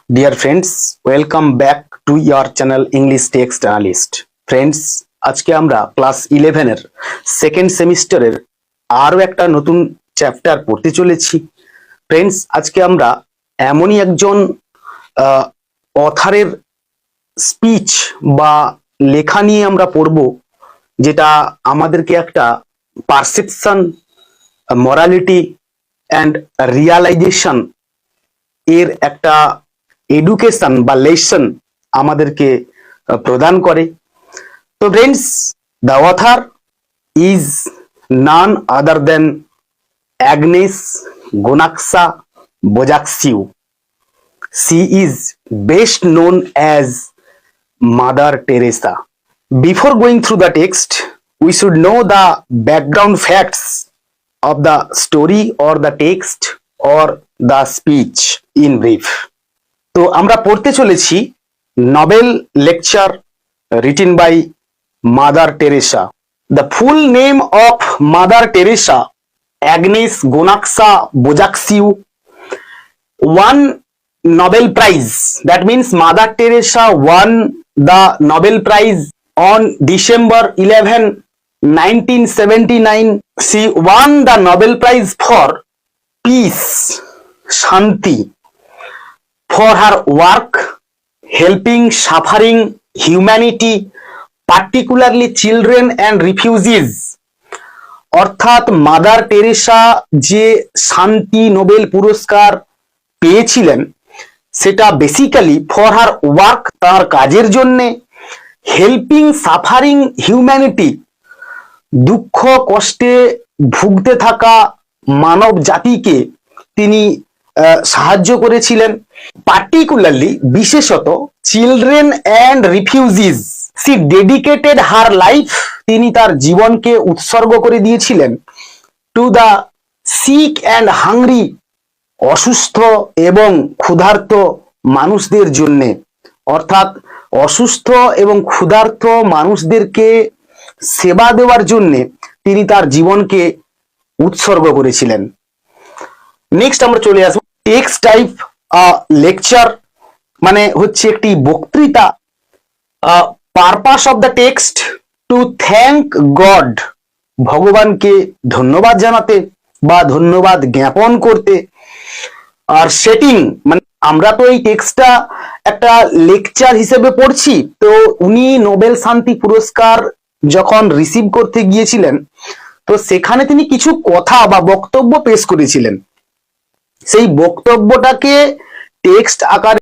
Dear friends, welcome back to your channel English Text Analyst. Friends, আজকে আমরা class 11 এর second সেমিস্টারের আরো একটা নতুন চ্যাপ্টার পড়তে চলেছি। ফ্রেন্ডস, আজকে আমরা এমনই একজন অথারের স্পিচ বা লেখা নিয়ে আমরা পড়ব, যেটা আমাদেরকে একটা পারসেপশন, মরালিটি অ্যান্ড রিয়ালাইজেশন এর একটা এডুকেশন বা লেসন আমাদেরকে প্রদান করে। তো friends, the author is none other than Agnes Gonxha Bojaxhiu. She is best known as Mother Teresa. Before going through the text, we should know the background facts of the story or the text or the speech in brief. তো আমরা পড়তে চলেছি Nobel lecture written by Mother Teresa. The full name of Mother Teresa Agnes Gonxha Bojaxhiu won Nobel Prize. That means Mother Teresa won the Nobel Prize on December 11, 1979. She won the Nobel Prize for peace, Shanti, for her work helping suffering humanity, particularly children and refugees. অর্থাৎ mother Teresa যে শান্তি Nobel পুরস্কার পেয়েছিলেন, সেটা basically for her work, তার কাজের জন্যে, helping suffering humanity, দুঃখ কষ্টে ভুগতে থাকা মানব জাতিকে তিনি সাহায্য করেছিলেন, পার্টিকুলারলি বিশেষত children and refugees. She dedicated her life, তিনি তার জীবনকে উৎসর্গ করে দিয়েছিলেন to the sick and hungry, অসুস্থ এবং ক্ষুধার্ত মানুষদের জন্য। অর্থাৎ অসুস্থ এবং ক্ষুধার্ত মানুষদেরকে সেবা দেওয়ার জন্য তিনি তার জীবনকে উৎসর্গ করেছিলেন। নেক্সট আমরা চলে আসবো টেক্সট টাইপ। লেকচার মানে হচ্ছে একটি বক্তৃতা। Purpose of the text to thank god, ভগবানকে ধন্যবাদ জানাতে বা ধন্যবাদ জ্ঞাপন করতে। আর সেটিং মানে আমরা তো এই টেক্সটটা একটা লেকচার হিসেবে পড়ছি, তো উনি নোবেল শান্তি পুরস্কার যখন রিসিভ করতে গিয়েছিলেন, তো সেখানে তিনি কিছু কথা বা বক্তব্য পেশ করেছিলেন। সেই বক্তব্যটাকে টেক্সট আকারে